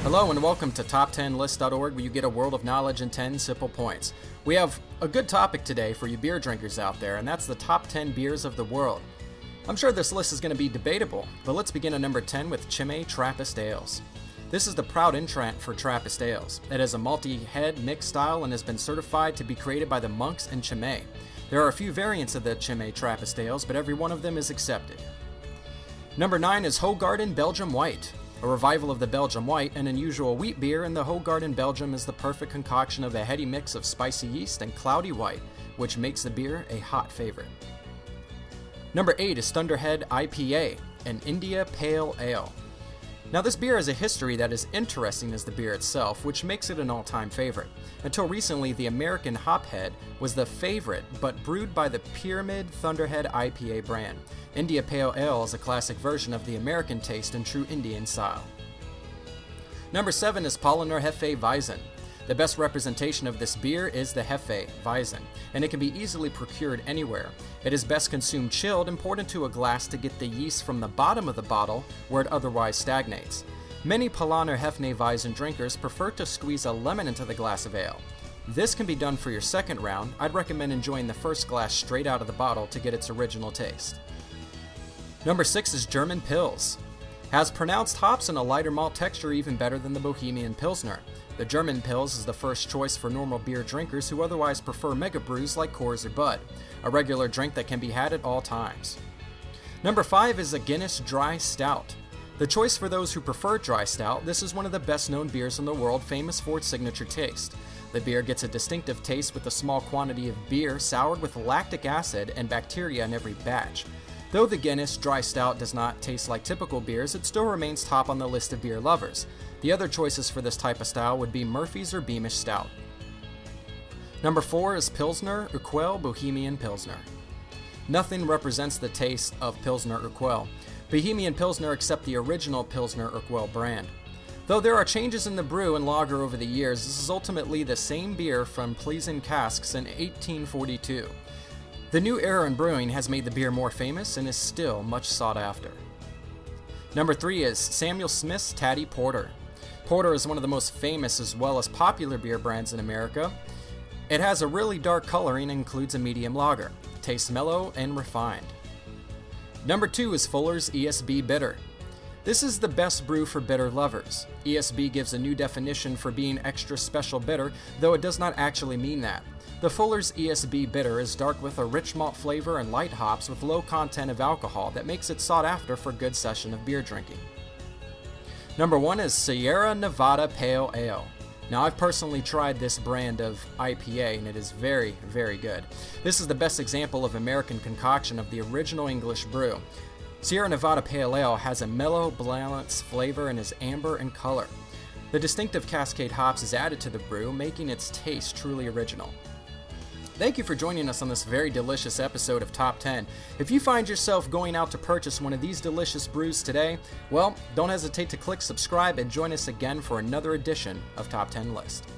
Hello and welcome to Top10List.org, where you get a world of knowledge in 10 simple points. We have a good topic today for you beer drinkers out there, and that's the top 10 beers of the world. I'm sure this list is going to be debatable, but let's begin at number 10 with Chimay Trappist Ales. This is the proud entrant for Trappist Ales. It is a multi-head mixed style and has been certified to be created by the monks in Chimay. There are a few variants of the Chimay Trappist Ales, but every one of them is accepted. Number 9 is Hoegaarden Belgium White. A revival of the Belgium White, an unusual wheat beer, and the Hoegaarden Belgium is the perfect concoction of a heady mix of spicy yeast and cloudy white, which makes the beer a hot favorite. Number 8 is Thunderhead IPA, an India Pale Ale. Now this beer has a history that is interesting as the beer itself, which makes it an all-time favorite. Until recently, the American Hophead was the favorite, but brewed by the Pyramid Thunderhead IPA brand. India Pale Ale is a classic version of the American taste in true Indian style. Number 7 is Pilsner Hefeweizen. The best representation of this beer is the Hefeweizen, and it can be easily procured anywhere. It is best consumed chilled and poured into a glass to get the yeast from the bottom of the bottle where it otherwise stagnates. Many Pilsner Hefeweizen drinkers prefer to squeeze a lemon into the glass of ale. This can be done for your second round. I'd recommend enjoying the first glass straight out of the bottle to get its original taste. Number 6 is German Pils. Has pronounced hops and a lighter malt texture even better than the Bohemian Pilsner. The German Pils is the first choice for normal beer drinkers who otherwise prefer mega brews like Coors or Bud, a regular drink that can be had at all times. Number 5 is a Guinness Dry Stout. The choice for those who prefer dry stout, this is one of the best known beers in the world, famous for its signature taste. The beer gets a distinctive taste with a small quantity of beer soured with lactic acid and bacteria in every batch. Though the Guinness Dry Stout does not taste like typical beers, it still remains top on the list of beer lovers. The other choices for this type of style would be Murphy's or Beamish Stout. Number 4 is Pilsner Urquell Bohemian Pilsner. Nothing represents the taste of Pilsner Urquell. Bohemian Pilsner except the original Pilsner Urquell brand. Though there are changes in the brew and lager over the years, this is ultimately the same beer from Pleasen casks in 1842. The new era in brewing has made the beer more famous and is still much sought after. Number 3 is Samuel Smith's Taddy Porter. Porter is one of the most famous as well as popular beer brands in America. It has a really dark coloring and includes a medium lager. It tastes mellow and refined. Number 2 is Fuller's ESB Bitter. This is the best brew for bitter lovers. ESB gives a new definition for being extra special bitter, though it does not actually mean that. The Fuller's ESB Bitter is dark with a rich malt flavor and light hops with low content of alcohol that makes it sought after for a good session of beer drinking. Number 1 is Sierra Nevada Pale Ale. Now I've personally tried this brand of IPA and it is very, very good. This is the best example of American concoction of the original English brew. Sierra Nevada Pale Ale has a mellow, balanced flavor and is amber in color. The distinctive Cascade hops is added to the brew, making its taste truly original. Thank you for joining us on this very delicious episode of Top 10. If you find yourself going out to purchase one of these delicious brews today, well, don't hesitate to click subscribe and join us again for another edition of Top 10 List.